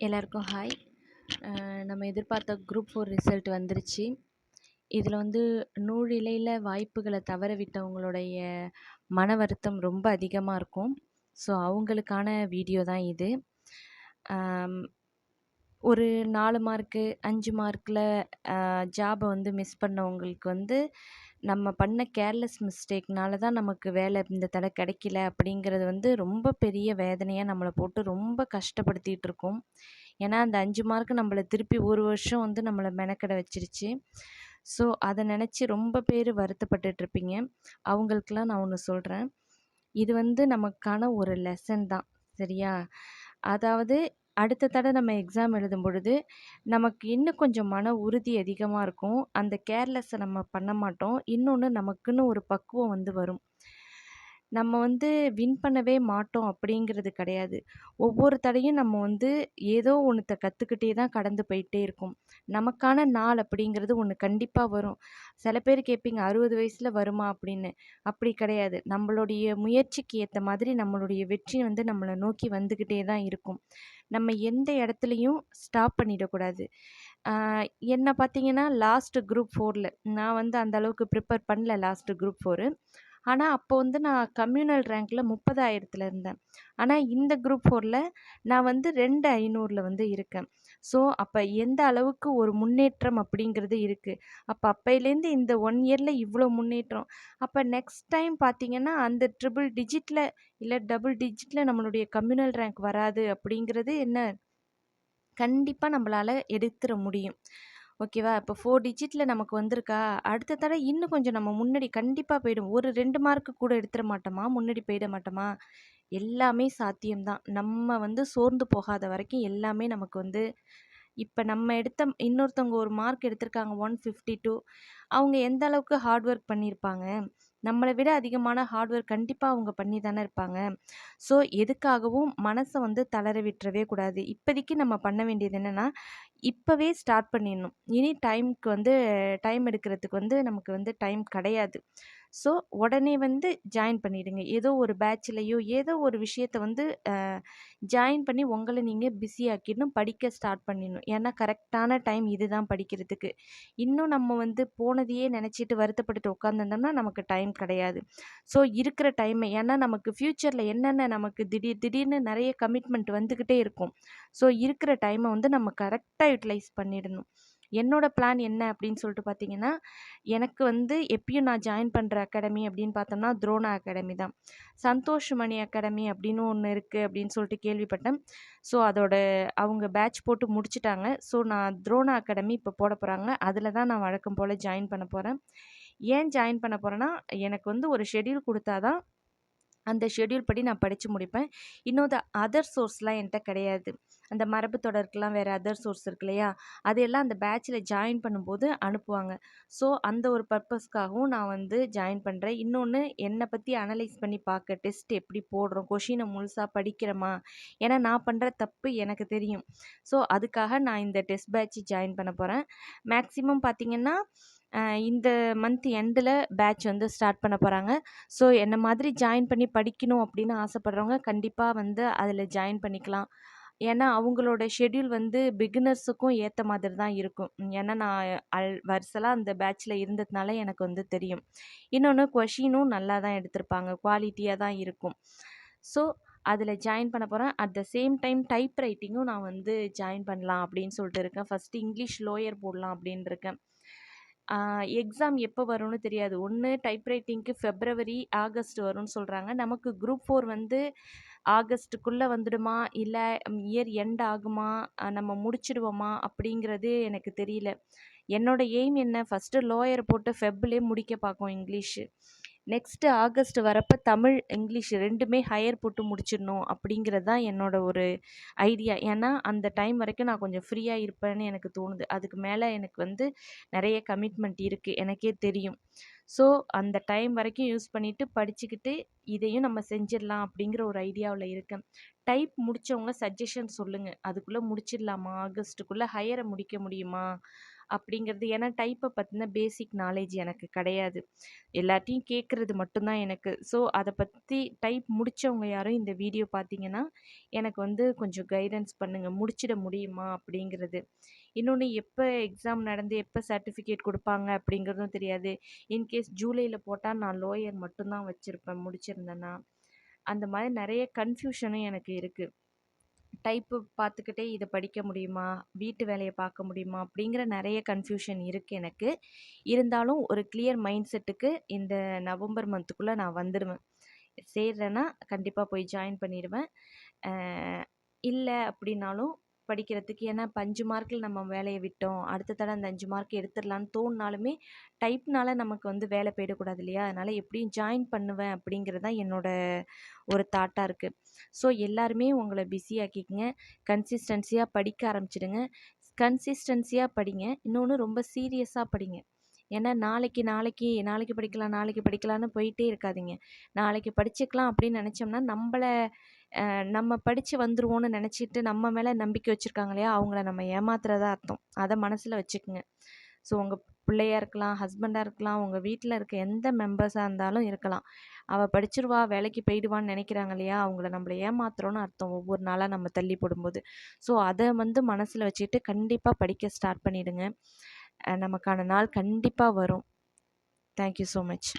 எல்லாருக்கும் ஹாய். நம்ம எதிர்பார்த்த குரூப் 4 ரிசல்ட் வந்துருச்சு. இதில வந்து நூழிழையில வாய்ப்புகள தவற விட்டவங்களுடைய மன வருத்தம் ரொம்ப அதிகமா இருக்கும். ஸோ, அவங்களுக்கான வீடியோ தான் இது. அம் ஒரு 4 மார்க்கு, 5 மார்க்ல ஜாப வந்து மிஸ் பண்ணவங்களுக்கு வந்து, நம்ம பண்ண கேர்லெஸ் மிஸ்டேக்னால தான் நமக்கு வேலை இந்த தடவ கிடைக்கல அப்படிங்கிறது வந்து ரொம்ப பெரிய வேதனையா நம்மள போட்டு ரொம்ப கஷ்டப்படுத்திட்டு இருக்கும். ஏன்னா, அந்த 5 மார்க் நம்மள திருப்பி 1 வருஷம் வந்து நம்மள மெனக்கெட வச்சுருச்சு. ஸோ, அத நெனச்சு ரொம்ப பேரு வருத்தப்பட்டுட்டு இருப்பீங்க. அவங்களுக்கெல்லாம் நான் ஒண்ணு சொல்றேன். இது வந்து நமக்கான ஒரு லெசன் தான். சரியா? அதாவது அடுத்த தடவ நம்ம எக்ஸாம் எழுதும் பொழுது, நமக்கு இன்னும் கொஞ்சம் மன உறுதி அதிகமா இருக்கும். அந்த கேர்லெஸ்ஸ நம்ம பண்ண மாட்டோம். இன்னொன்னு நமக்குன்னு ஒரு பக்குவம் வந்து வரும். நம்ம வந்து வின் பண்ணவே மாட்டோம் அப்படிங்கிறது கிடையாது. ஒவ்வொரு தடவையும் நம்ம வந்து ஏதோ ஒண்ணுத்த கத்துக்கிட்டே தான் கடந்து போயிட்டே இருக்கோம். நமக்கான நாள் அப்படிங்கிறது ஒண்ணு கண்டிப்பா வரும். சில பேர் கேட்பீங்க 60 வயசுல வருமா அப்படின்னு. அப்படி கிடையாது. நம்மளுடைய முயற்சிக்கு ஏத்த மாதிரி நம்மளுடைய வெற்றி வந்து நம்மள நோக்கி வந்துகிட்டே தான் இருக்கும். நம்ம எந்த இடத்துலயும் ஸ்டாப் பண்ணிடக்கூடாது. ஆ என்ன பார்த்தீங்கன்னா, லாஸ்ட் குரூப் 4ல நான் வந்து அந்த அளவுக்கு ப்ரிப்பேர் பண்ணல லாஸ்ட் குரூப் 4. ஆனா, அப்போ வந்து நான் கம்யூனல் ரேங்க்ல 30,000த்துல இருந்தேன். ஆனா, இந்த குரூப் 4ல நான் வந்து 2500ல வந்து இருக்கேன். ஸோ, அப்ப எந்த அளவுக்கு ஒரு முன்னேற்றம் அப்படிங்கிறது இருக்கு. அப்பைலேருந்து இந்த 1 இயர்ல இவ்ளோ முன்னேற்றம். அப்ப நெக்ஸ்ட் டைம் பார்த்தீங்கன்னா, அந்த ட்ரிபிள் டிஜிட்ல இல்ல டபுள் டிஜிட்ல நம்மளுடைய கம்யூனல் ரேங்க் வராது அப்படிங்கிறது என்ன கண்டிப்பா நம்மளால எடுத்துற முடியும். ஓகேவா? இப்போ 4 டிஜிட்ல நமக்கு வந்திருக்கா, அடுத்த தடவ இன்னும் கொஞ்சம் நம்ம முன்னாடி கண்டிப்பா போயிடுவோம். ஒரு 2 மார்க் கூட எடுத்துற மாட்டோமா? முன்னாடி போயிட மாட்டோமா? எல்லாமே சாத்தியம் தான். நம்ம வந்து சோர்ந்து போகாத வரைக்கும் எல்லாமே நமக்கு வந்து இப்ப நம்ம எடுத்த இன்னொருத்தவங்க ஒரு மார்க் எடுத்திருக்காங்க 152. அவங்க எந்த அளவுக்கு ஹார்ட் ஒர்க் பண்ணியிருப்பாங்க? நம்மள விட அதிகமான ஹார்ட் ஒர்க் கண்டிப்பா அவங்க பண்ணி தானே இருப்பாங்க. ஸோ, எதுக்காகவும் மனச வந்து தளர விட்டுறவே கூடாது. இப்போதைக்கு நம்ம பண்ண வேண்டியது என்னன்னா, இப்பவே ஸ்டார்ட் பண்ணிடணும். இனி டைம் எடுக்கிறதுக்கு வந்து நமக்கு வந்து டைம் கிடையாது. ஸோ, உடனே வந்து ஜாயின் பண்ணிடுங்க. ஏதோ ஒரு பேட்ச்லயோ, ஏதோ ஒரு விஷயத்த வந்து ஜாயின் பண்ணி உங்கள நீங்க பிஸி ஆக்கிடணும். படிக்க ஸ்டார்ட் பண்ணிடணும். ஏன்னா, கரெக்டான டைம் இதுதான் படிக்கிறதுக்கு. இன்னும் நம்ம வந்து போனதையே நினச்சிட்டு வருத்தப்பட்டுட்டு உட்காந்துருந்தோம்னா, நமக்கு டைம் கிடையாது. ஸோ, இருக்கிற டைம ஏன்னா நமக்கு ஃப்யூச்சர்ல என்னென்ன நமக்கு திடீர்னு நெறைய கமிட்மெண்ட் வந்துகிட்டே இருக்கும். ஸோ, இருக்கிற டைம வந்து நம்ம கரெக்ட்டா யுட்டிலைஸ் பண்ணிடணும். என்னோட பிளான் என்ன அப்படின்னு சொல்லிட்டு பார்த்தீங்கன்னா, எனக்கு வந்து எப்பயும் நான் ஜாயின் பண்ற அகாடமி அப்படின்னு பார்த்தோம்னா, துரோணா அகாடமி தான். சந்தோஷ் மணி அகாடமி அப்படின்னு ஒண்ணு இருக்கு அப்படின்னு சொல்லிட்டு கேள்விப்பட்டேன். ஸோ, அவங்க பேட்ச் போட்டு முடிச்சுட்டாங்க. ஸோ, நான் துரோணா அகாடமி இப்போ போட போறாங்க. அதில தான் நான் வழக்கம் போல ஜாயின் பண்ண போறேன். ஏன் ஜாயின் பண்ண போறேன்னா, எனக்கு வந்து ஒரு ஷெட்யூல் குடுத்தா தான் அந்த ஷெட்யூல் படி நான் படிச்சு முடிப்பேன். இன்னொரு அதர் சோர்ஸ்லாம் என்ட்ட கிடையாது. அந்த மரபு தொடருக்குலாம் வேற அதர் சோர்ஸ் இருக்கு இல்லையா? அதெல்லாம் அந்த பேட்ச்ல ஜாயின் பண்ணும்போது அனுப்புவாங்க. ஸோ, அந்த ஒரு பர்ப்பஸ்க்காகவும் நான் வந்து ஜாயின் பண்றேன். இன்னொன்னு என்ன பத்தி அனலைஸ் பண்ணி பார்க்க டெஸ்ட் எப்படி போடுறோம்? கொஷின முழுசா படிக்கிறோமா? ஏன்னா நான் பண்ற தப்பு எனக்கு தெரியும். ஸோ, அதுக்காக நான் இந்த டெஸ்ட் பேட்ச் ஜாயின் பண்ண போறேன். மேக்ஸிமம் பார்த்தீங்கன்னா, இந்த மந்த் எண்டுல பேட்ச் வந்து ஸ்டார்ட் பண்ண போறாங்க. ஸோ, என்ன மாதிரி ஜாயின் பண்ணி படிக்கணும் அப்படின்னு ஆசைப்படுறவங்க கண்டிப்பா வந்து அதில ஜாயின் பண்ணிக்கலாம். ஏன்னா, அவங்களோட ஷெட்யூல் வந்து பிகினர்ஸுக்கும் ஏத்த மாதிரி தான் இருக்கும். ஏன்னா, நான் வருசலா அந்த பேட்ச்ல இருந்ததுனால எனக்கு வந்து தெரியும். இன்னொன்னு கொஷினும் நல்லா தான் எடுத்திருப்பாங்க. குவாலிட்டியா தான் இருக்கும். ஸோ, அதில ஜாயின் பண்ண போறேன். At the same time type ரைட்டிங்கும் நான் வந்து ஜாயின் பண்ணலாம் அப்படின்னு சொல்லிட்டு இருக்கேன். ஃபர்ஸ்ட்டு இங்கிலீஷ் லோயர் போடலாம் அப்படின்னு இருக்கேன். எக்ஸாம் எப்போ வரும்னு தெரியாது. ஒண்ணு டைப் ரைட்டிங்க்கு ஃபெப்ரவரி, ஆகஸ்ட் வரும்னு சொல்றாங்க. நமக்கு குரூப் 4 வந்து ஆகஸ்ட்டுக்குள்ள வந்துடுமா? இல்ல இயர் எண்ட் ஆகுமா? நம்ம முடிச்சிடுவோமா? அப்படிங்கிறது எனக்கு தெரியல. என்னோட எய்ம் என்ன? ஃபர்ஸ்ட்டு லோயர் போட்டு ஃபெப்லயே முடிக்க பார்க்கோம் இங்கிலீஷு. நெக்ஸ்ட்டு ஆகஸ்ட் வரப்ப தமிழ், இங்கிலீஷ் 2மே ஹையர் போட்டு முடிச்சிடணும் அப்படிங்கிறது தான் என்னோட ஒரு ஐடியா. ஏன்னா, அந்த டைம் வரைக்கும் நான் கொஞ்சம் ஃப்ரீயா இருப்பேன்னு எனக்கு தோணுது. அதுக்கு மேல எனக்கு வந்து நெறைய கமிட்மெண்ட் இருக்கு. எனக்கே தெரியும். ஸோ, அந்த டைம் வரைக்கும் யூஸ் பண்ணிட்டு படிச்சுக்கிட்டு, இதையும் நம்ம செஞ்சிடலாம் அப்படிங்கிற ஒரு ஐடியாவுல இருக்கேன். டைப் முடிச்சவங்க சஜஷன் சொல்லுங்க. அதுக்குள்ள முடிச்சிடலாமா? ஆகஸ்ட்டுக்குள்ள ஹையர முடிக்க முடியுமா? அப்படிங்கிறது ஏன்னா டைப்பை பற்றின பேசிக் நாலேஜ் எனக்கு கிடையாது. எல்லாத்தையும் கேட்குறது மட்டும்தான் எனக்கு. ஸோ அதை பற்றி டைப் முடித்தவங்க யாரும் இந்த வீடியோ பார்த்தீங்கன்னா எனக்கு வந்து கொஞ்சம் கைடன்ஸ் பண்ணுங்கள், முடிச்சிட முடியுமா அப்படிங்கிறது. இன்னொன்று எப்போ எக்ஸாம் நடந்து எப்போ சர்டிஃபிகேட் கொடுப்பாங்க அப்படிங்கிறதும் தெரியாது. இன்கேஸ் ஜூலையில் போட்டால் நான் லோயர் மட்டும்தான் வச்சுருப்பேன் முடிச்சிருந்தேன்னா. அந்த மாதிரி நிறைய கன்ஃப்யூஷனும் எனக்கு இருக்குது. டைப்பு பார்த்துக்கிட்டே இதை படிக்க முடியுமா, வீட்டு வேலையை பார்க்க முடியுமா அப்படிங்கிற நிறைய கன்ஃப்யூஷன் இருக்குது எனக்கு. இருந்தாலும் ஒரு கிளியர் மைண்ட் செட்டுக்கு இந்த நவம்பர் மந்த்துக்குள்ளே நான் வந்துடுவேன். சேர்றேன்னா கண்டிப்பாக போய் ஜாயின் பண்ணிடுவேன். இல்லை அப்படின்னாலும் படிக்கிறதுக்கு, ஏன்னா இப்போ 5 மார்க்கில் நம்ம வேலையை விட்டோம், அடுத்த தடவை அந்த 5 மார்க் எடுத்துடலான்னு தோணுனாலுமே டைப்னால நமக்கு வந்து வேலை போயிடக்கூடாது இல்லையா? அதனால் எப்படியும் ஜாயின் பண்ணுவேன் அப்படிங்கிறது தான் என்னோட ஒரு தாட்டாக இருக்குது. ஸோ எல்லாருமே உங்களை பிஸி ஆக்கிக்கங்க, கன்சிஸ்டன்சியாக படிக்க ஆரம்பிச்சிடுங்க. கன்சிஸ்டன்சியாக படிங்க. இன்னொன்று ரொம்ப சீரியஸாக படிங்க. ஏன்னா நாளைக்கு நாளைக்கு நாளைக்கு படிக்கலாம் நாளைக்கு படிக்கலான்னு போயிட்டே இருக்காதீங்க. நாளைக்கு படிச்சுக்கலாம் அப்படின்னு நினச்சோம்னா நம்ம படித்து வந்துருவோன்னு நினச்சிட்டு நம்ம மேலே நம்பிக்கை வச்சுருக்காங்க இல்லையா, அவங்கள நம்ம ஏமாத்துறதா அர்த்தம். அதை மனசில் வச்சுக்கோங்க. ஸோ உங்கள் பிள்ளையா இருக்கலாம், ஹஸ்பண்டாக இருக்கலாம், உங்கள் வீட்டில் இருக்க எந்த மெம்பர்ஸாக இருந்தாலும் இருக்கலாம். அவள் படிச்சிருவா வேலைக்கு போயிடுவான்னு நினைக்கிறாங்க இல்லையா, அவங்கள நம்மளை ஏமாத்துறோன்னு அர்த்தம் ஒவ்வொரு நாளாக நம்ம தள்ளி போடும்போது. ஸோ அதை வந்து மனசில் வச்சுட்டு கண்டிப்பாக படிக்க ஸ்டார்ட் பண்ணிவிடுங்க. நமக்கான நாள் கண்டிப்பாக வரும். Thank you so much.